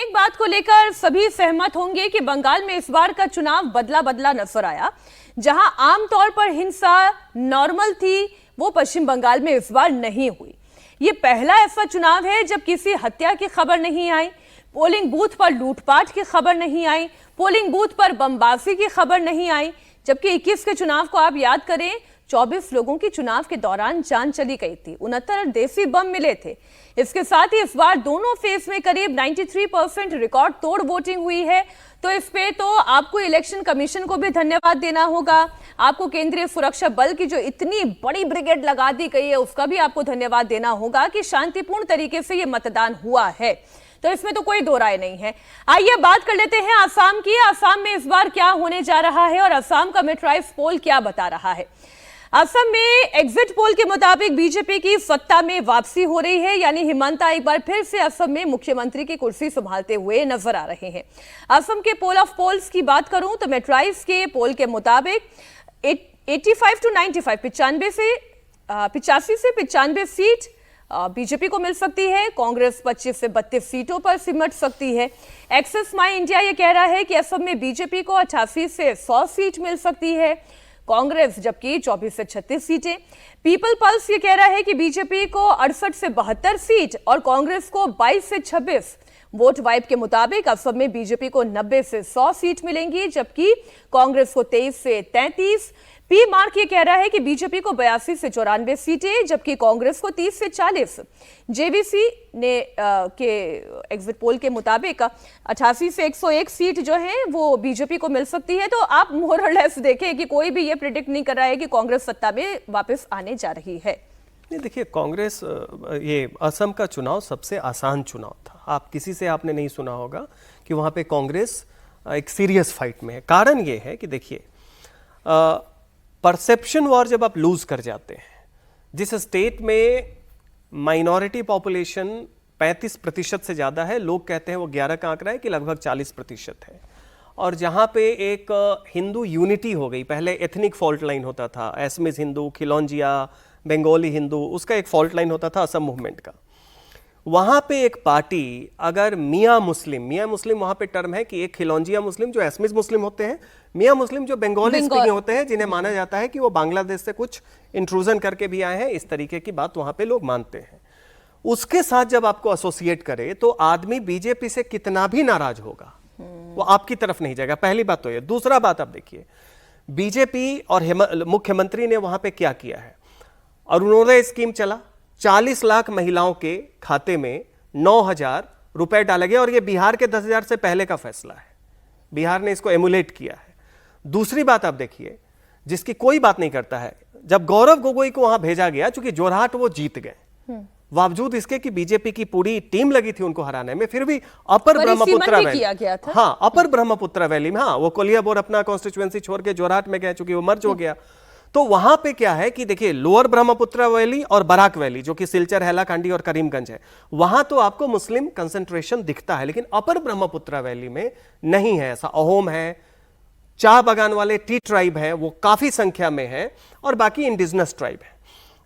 एक बात को लेकर सभी सहमत होंगे कि बंगाल में इस बार का चुनाव बदला बदला नजर आया। जहां आमतौर पर हिंसा नॉर्मल थी, वो पश्चिम बंगाल में इस बार नहीं हुई। ये पहला ऐसा चुनाव है जब किसी हत्या की खबर नहीं आई, पोलिंग बूथ पर लूटपाट की खबर नहीं आई, पोलिंग बूथ पर बमबाजी की खबर नहीं आई। जबकि 21 के चुनाव को आप याद करें, 24 लोगों की चुनाव के दौरान जान चली गई थी, 69 देसी बम मिले थे। इसके साथ ही इस बार दोनों फेज में करीब 93% रिकॉर्ड तोड़ वोटिंग हुई है। तो इस पे तो आपको इलेक्शन कमीशन को भी धन्यवाद देना होगा, आपको केंद्रीय सुरक्षा बल की जो इतनी बड़ी ब्रिगेड लगा दी गई है उसका भी आपको धन्यवाद देना होगा कि शांतिपूर्ण तरीके से ये मतदान हुआ है। तो इसमें तो कोई दो राय नहीं है। आइए बात कर लेते हैं आसाम की। आसाम में इस बार क्या होने जा रहा है और आसाम का मेट्राइज पोल क्या बता रहा है। असम में एग्जिट पोल के मुताबिक बीजेपी की सत्ता में वापसी हो रही है, यानी हिमंता एक बार फिर से असम में मुख्यमंत्री की कुर्सी संभालते हुए नजर आ रहे हैं। असम के पोल ऑफ पोल्स की बात करूं तो मेट्राइज के पोल के मुताबिक 85 to 95 85 से 95 सीट बीजेपी को मिल सकती है। कांग्रेस 25 से 32 सीटों पर सिमट सकती है। एक्सेस माई इंडिया ये कह रहा है कि असम में बीजेपी को 88 से 100 सीट मिल सकती है, कांग्रेस जबकि 24 से 36 सीटें। पीपल पल्स ये कह रहा है कि बीजेपी को 68 से 72 सीट और कांग्रेस को 22 से 26। वोट वाइब के मुताबिक असम में बीजेपी को 90 से 100 सीट मिलेंगी, जबकि कांग्रेस को 23 से 33। पी मार्क ये कह रहा है कि बीजेपी को 82 से 94 सीटें, जबकि कांग्रेस को 30 से 40। जेवीसी ने के एग्जिट पोल के मुताबिक 88 से 101 सीट जो है वो बीजेपी को मिल सकती है। तो आप मोर और लेस देखें कि कोई भी ये प्रिडिक्ट नहीं कर रहा है कि कांग्रेस सत्ता में वापस आने जा रही है। नहीं, देखिए कांग्रेस, ये असम का चुनाव सबसे आसान चुनाव था। आप किसी से आपने नहीं सुना होगा कि वहाँ पे कांग्रेस एक सीरियस फाइट में है। कारण ये है कि देखिए परसेप्शन वॉर जब आप लूज कर जाते हैं, जिस स्टेट में माइनॉरिटी पॉपुलेशन 35% से ज़्यादा है, लोग कहते हैं वो 11 का आंकड़ा है कि लगभग 40% है, और जहाँ पे एक हिंदू यूनिटी हो गई। पहले एथनिक फॉल्ट लाइन होता था, एसमिस हिंदू, खिलौंजिया, बंगाली हिंदू, उसका एक फॉल्ट लाइन होता था असम मूवमेंट का। वहाँ पे एक पार्टी अगर मियाँ मुस्लिम वहाँ पे टर्म है कि एक खिलौंजिया मुस्लिम जो एसमिस मुस्लिम होते हैं, मियाँ मुस्लिम जो बंगाली स्पीकिंग होते हैं, जिन्हें माना जाता है कि वो बांग्लादेश से कुछ इंट्रूजन करके भी आए हैं, इस तरीके की बात वहाँ पे लोग मानते हैं। उसके साथ जब आपको एसोसिएट करे तो आदमी बीजेपी से कितना भी नाराज होगा वो आपकी तरफ नहीं जाएगा। पहली बात तो ये। दूसरा बात आप देखिए, बीजेपी और मुख्यमंत्री ने वहाँ पे क्या किया है। अरुणोदय स्कीम चला, 40 लाख महिलाओं के खाते में 9,000 रुपए डाले गए, और ये बिहार के 10,000 से पहले का फैसला है। बिहार ने इसको एमुलेट किया है। दूसरी बात आप देखिए, जिसकी कोई बात नहीं करता है, जब गौरव गोगोई को वहां भेजा गया, चूंकि जोरहाट वो जीत गए, बावजूद इसके कि बीजेपी की पूरी टीम लगी थी उनको हराने में, फिर भी अपर ब्रह्मपुत्र वैली, हाँ अपर ब्रह्मपुत्र वैली में, हाँ वो कोलियाबोर अपना कॉन्स्टिट्यूएंसी छोड़ के जोरहाट में गए, चूंकि वो मर्ज हो गया। तो वहां पे क्या है कि देखिए लोअर ब्रह्मपुत्र वैली और बराक वैली, जो कि सिलचर, हैलाकांडी और करीमगंज है, वहां तो आपको मुस्लिम कंसंट्रेशन दिखता है, लेकिन अपर ब्रह्मपुत्र वैली में नहीं है ऐसा। अहोम है, चाह बागान वाले टी ट्राइब है, वो काफी संख्या में है, और बाकी इंडिजिनस ट्राइब है।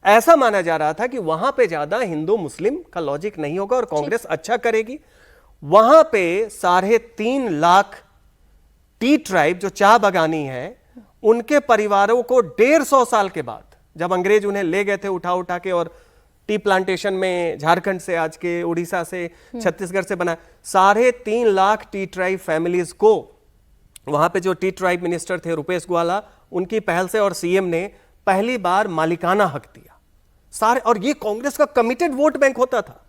ऐसा माना जा रहा था कि वहां पे ज्यादा हिंदू मुस्लिम का लॉजिक नहीं होगा और कांग्रेस अच्छा करेगी। वहां पे 3.5 लाख टी ट्राइब जो चाह बागानी है, उनके परिवारों को 150 साल के बाद, जब अंग्रेज उन्हें ले गए थे उठा उठा के और टी प्लांटेशन में झारखंड से, आज के उड़ीसा से, छत्तीसगढ़ से बना, 3.5 लाख टी ट्राइब फैमिलीज को वहां पे जो टी ट्राइब मिनिस्टर थे रुपेश ग्वाला, उनकी पहल से और सीएम ने पहली बार मालिकाना हक दिया सारे। और ये कांग्रेस का कमिटेड वोट बैंक होता था।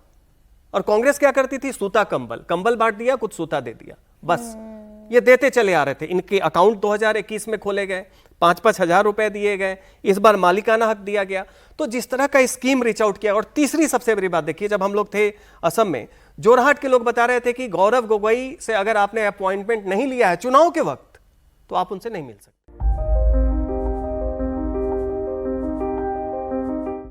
और कांग्रेस क्या करती थी, सूता कंबल बांट दिया, कुछ सूता दे दिया, बस ये देते चले आ रहे थे। इनके अकाउंट 2021 में खोले गए, 5-5 हजार रुपए दिए गए, इस बार मालिकाना हक दिया गया। तो जिस तरह का स्कीम रीच आउट किया। और तीसरी सबसे बड़ी बात देखिए, जब हम लोग थे असम में, जोरहाट के लोग बता रहे थे कि गौरव गोगोई से अगर आपने अपॉइंटमेंट नहीं लिया है चुनाव के वक्त, तो आप उनसे नहीं मिल सकते।